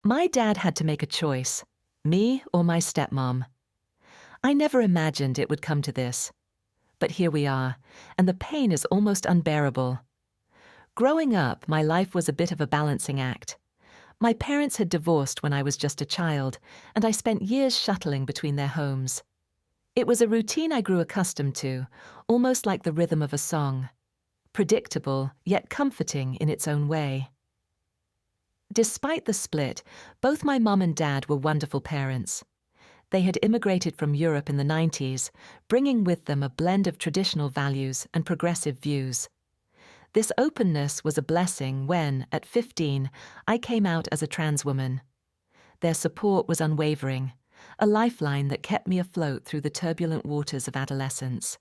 My dad had to make a choice, me or my stepmom. I never imagined it would come to this. But here we are, and the pain is almost unbearable. Growing up, my life was a bit of a balancing act. My parents had divorced when I was just a child, and I spent years shuttling between their homes. It was a routine I grew accustomed to, almost like the rhythm of a song. Predictable, yet comforting in its own way. Despite the split, both my mum and dad were wonderful parents. They had immigrated from Europe in the 90s, bringing with them a blend of traditional values and progressive views. This openness was a blessing when, at 15, I came out as a trans woman. Their support was unwavering, a lifeline that kept me afloat through the turbulent waters of adolescence.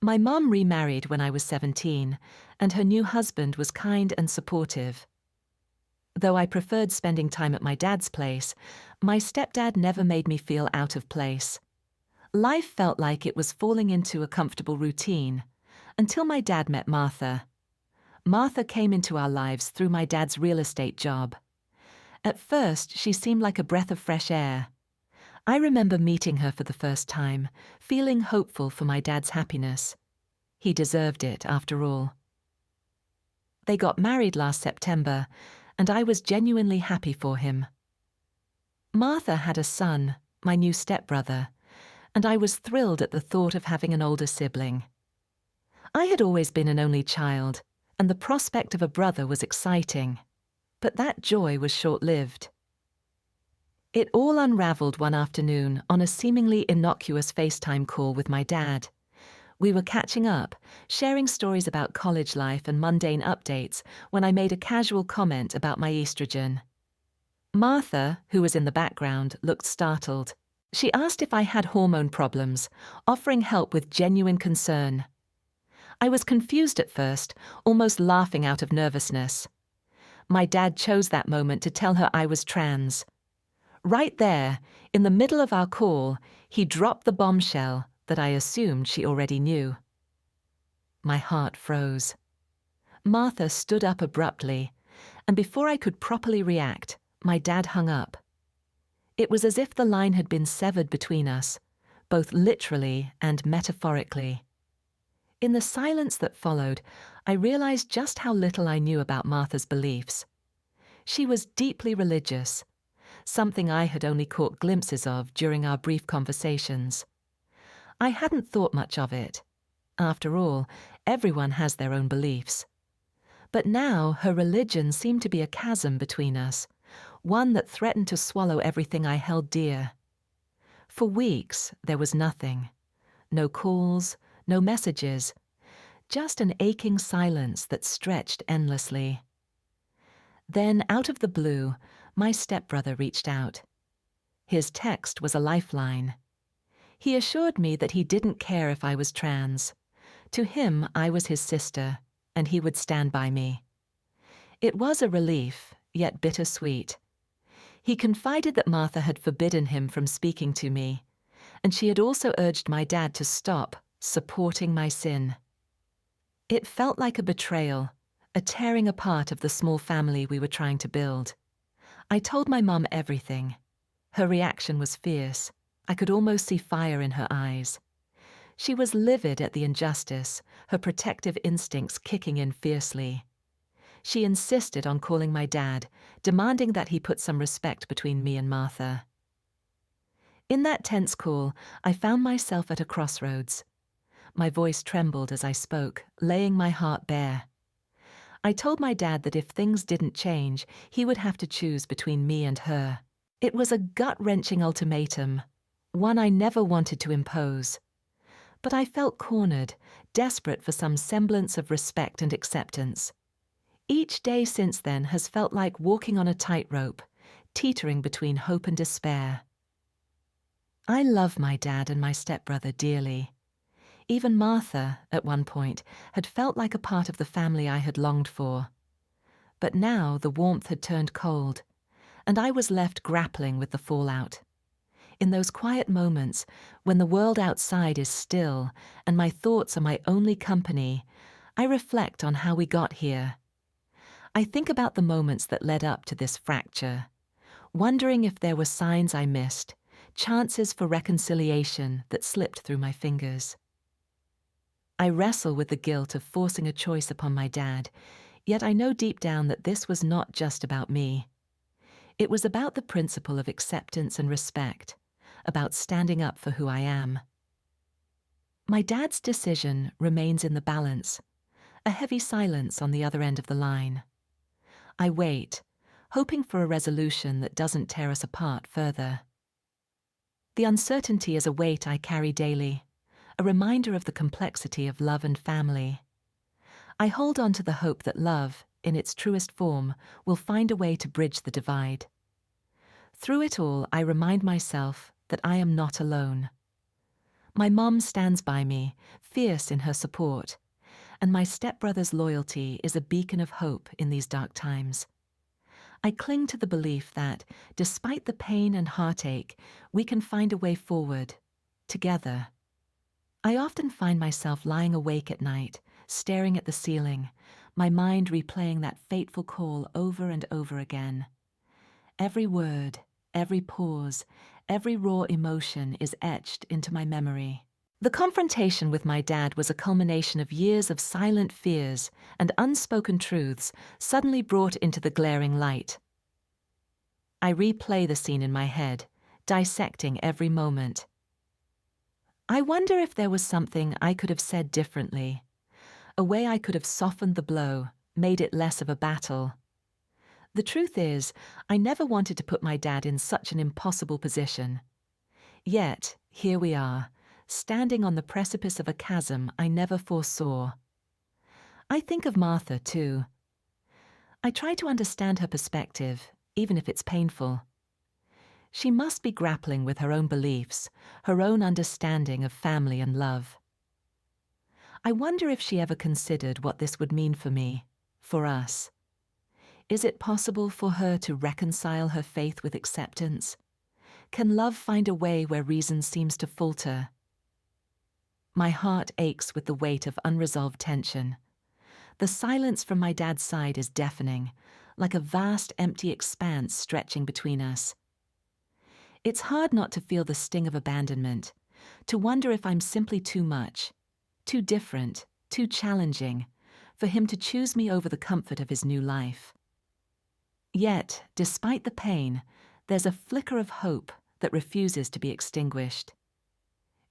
My mum remarried when I was 17, and her new husband was kind and supportive. Though I preferred spending time at my dad's place, my stepdad never made me feel out of place. Life felt like it was falling into a comfortable routine, until my dad met Martha. Martha came into our lives through my dad's real estate job. At first, she seemed like a breath of fresh air. I remember meeting her for the first time, feeling hopeful for my dad's happiness. He deserved it, after all. They got married last September, and I was genuinely happy for him. Martha had a son, my new stepbrother, and I was thrilled at the thought of having an older sibling. I had always been an only child, and the prospect of a brother was exciting, but that joy was short-lived. It all unraveled one afternoon on a seemingly innocuous FaceTime call with my dad. We were catching up, sharing stories about college life and mundane updates when I made a casual comment about my estrogen. Martha, who was in the background, looked startled. She asked if I had hormone problems, offering help with genuine concern. I was confused at first, almost laughing out of nervousness. My dad chose that moment to tell her I was trans. Right there, in the middle of our call, he dropped the bombshell that I assumed she already knew. My heart froze. Martha stood up abruptly, and before I could properly react, my dad hung up. It was as if the line had been severed between us, both literally and metaphorically. In the silence that followed, I realized just how little I knew about Martha's beliefs. She was deeply religious, something I had only caught glimpses of during our brief conversations. I hadn't thought much of it. After all, everyone has their own beliefs. But now her religion seemed to be a chasm between us, one that threatened to swallow everything I held dear. For weeks, there was nothing. No calls, no messages, just an aching silence that stretched endlessly. Then, out of the blue, my stepbrother reached out. His text was a lifeline. He assured me that he didn't care if I was trans. To him, I was his sister, and he would stand by me. It was a relief, yet bittersweet. He confided that Martha had forbidden him from speaking to me, and she had also urged my dad to stop supporting my sin. It felt like a betrayal, a tearing apart of the small family we were trying to build. I told my mum everything. Her reaction was fierce. I could almost see fire in her eyes. She was livid at the injustice, her protective instincts kicking in fiercely. She insisted on calling my dad, demanding that he put some respect between me and Martha. In that tense call, I found myself at a crossroads. My voice trembled as I spoke, laying my heart bare. I told my dad that if things didn't change, he would have to choose between me and her. It was a gut-wrenching ultimatum, one I never wanted to impose. But I felt cornered, desperate for some semblance of respect and acceptance. Each day since then has felt like walking on a tightrope, teetering between hope and despair. I love my dad and my stepbrother dearly. Even Martha, at one point, had felt like a part of the family I had longed for. But now the warmth had turned cold, and I was left grappling with the fallout. In those quiet moments, when the world outside is still and my thoughts are my only company, I reflect on how we got here. I think about the moments that led up to this fracture, wondering if there were signs I missed, chances for reconciliation that slipped through my fingers. I wrestle with the guilt of forcing a choice upon my dad, yet I know deep down that this was not just about me. It was about the principle of acceptance and respect, about standing up for who I am. My dad's decision remains in the balance, a heavy silence on the other end of the line. I wait, hoping for a resolution that doesn't tear us apart further. The uncertainty is a weight I carry daily, a reminder of the complexity of love and family. I hold on to the hope that love, in its truest form, will find a way to bridge the divide. Through it all, I remind myself that I am not alone. My mom stands by me, fierce in her support, and my stepbrother's loyalty is a beacon of hope in these dark times. I cling to the belief that, despite the pain and heartache, we can find a way forward, together. I often find myself lying awake at night, staring at the ceiling, my mind replaying that fateful call over and over again. Every word, every pause, every raw emotion is etched into my memory. The confrontation with my dad was a culmination of years of silent fears and unspoken truths suddenly brought into the glaring light. I replay the scene in my head, dissecting every moment. I wonder if there was something I could have said differently, a way I could have softened the blow, made it less of a battle. The truth is, I never wanted to put my dad in such an impossible position. Yet, here we are, standing on the precipice of a chasm I never foresaw. I think of Martha, too. I try to understand her perspective, even if it's painful. She must be grappling with her own beliefs, her own understanding of family and love. I wonder if she ever considered what this would mean for me, for us. Is it possible for her to reconcile her faith with acceptance? Can love find a way where reason seems to falter? My heart aches with the weight of unresolved tension. The silence from my dad's side is deafening, like a vast empty expanse stretching between us. It's hard not to feel the sting of abandonment, to wonder if I'm simply too much, too different, too challenging, for him to choose me over the comfort of his new life. Yet, despite the pain, there's a flicker of hope that refuses to be extinguished.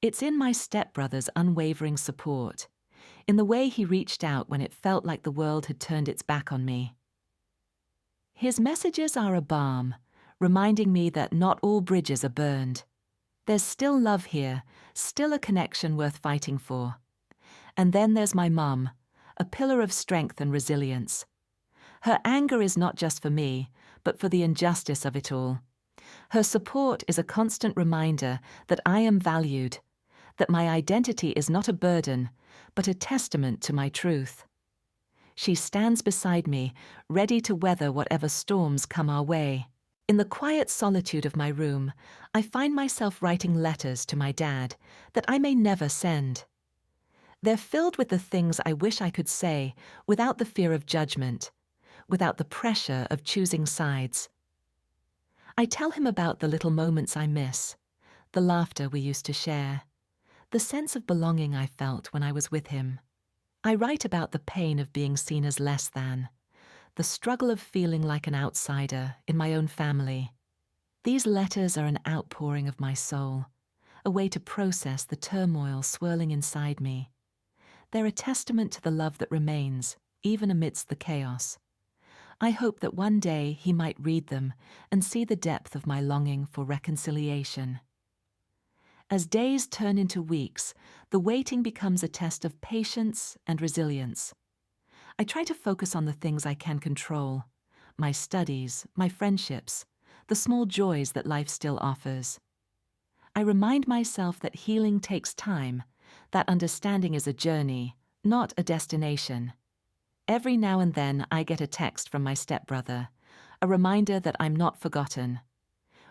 It's in my stepbrother's unwavering support, in the way he reached out when it felt like the world had turned its back on me. His messages are a balm, reminding me that not all bridges are burned. There's still love here, still a connection worth fighting for. And then there's my mum, a pillar of strength and resilience. Her anger is not just for me, but for the injustice of it all. Her support is a constant reminder that I am valued, that my identity is not a burden, but a testament to my truth. She stands beside me, ready to weather whatever storms come our way. In the quiet solitude of my room, I find myself writing letters to my dad that I may never send. They're filled with the things I wish I could say without the fear of judgment, without the pressure of choosing sides. I tell him about the little moments I miss, the laughter we used to share, the sense of belonging I felt when I was with him. I write about the pain of being seen as less than, the struggle of feeling like an outsider in my own family. These letters are an outpouring of my soul, a way to process the turmoil swirling inside me. They're a testament to the love that remains, even amidst the chaos. I hope that one day he might read them and see the depth of my longing for reconciliation. As days turn into weeks, the waiting becomes a test of patience and resilience. I try to focus on the things I can control, my studies, my friendships, the small joys that life still offers. I remind myself that healing takes time, that understanding is a journey, not a destination. Every now and then I get a text from my stepbrother, a reminder that I'm not forgotten.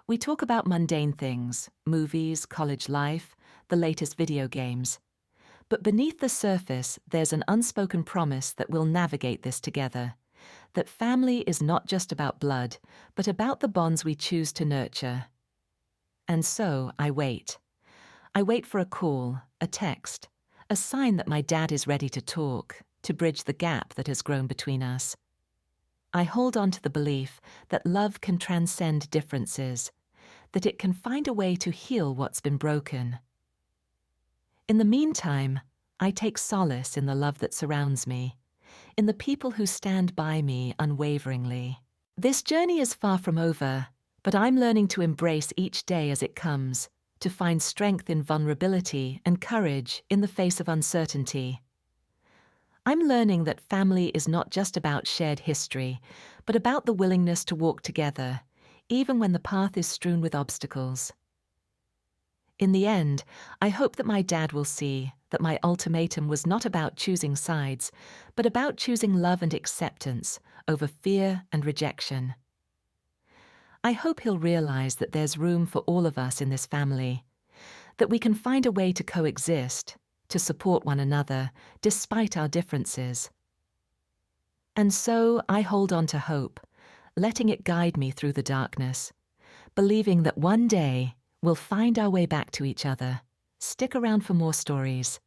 We talk about mundane things, movies, college life, the latest video games. But beneath the surface, there's an unspoken promise that we'll navigate this together, that family is not just about blood, but about the bonds we choose to nurture. And so I wait. I wait for a call, a text, a sign that my dad is ready to talk, to bridge the gap that has grown between us. I hold on to the belief that love can transcend differences, that it can find a way to heal what's been broken. In the meantime, I take solace in the love that surrounds me, in the people who stand by me unwaveringly. This journey is far from over, but I'm learning to embrace each day as it comes, to find strength in vulnerability and courage in the face of uncertainty. I'm learning that family is not just about shared history, but about the willingness to walk together, even when the path is strewn with obstacles. In the end, I hope that my dad will see that my ultimatum was not about choosing sides, but about choosing love and acceptance over fear and rejection. I hope he'll realize that there's room for all of us in this family, that we can find a way to coexist, to support one another, despite our differences. And so I hold on to hope, letting it guide me through the darkness, believing that one day we'll find our way back to each other. Stick around for more stories.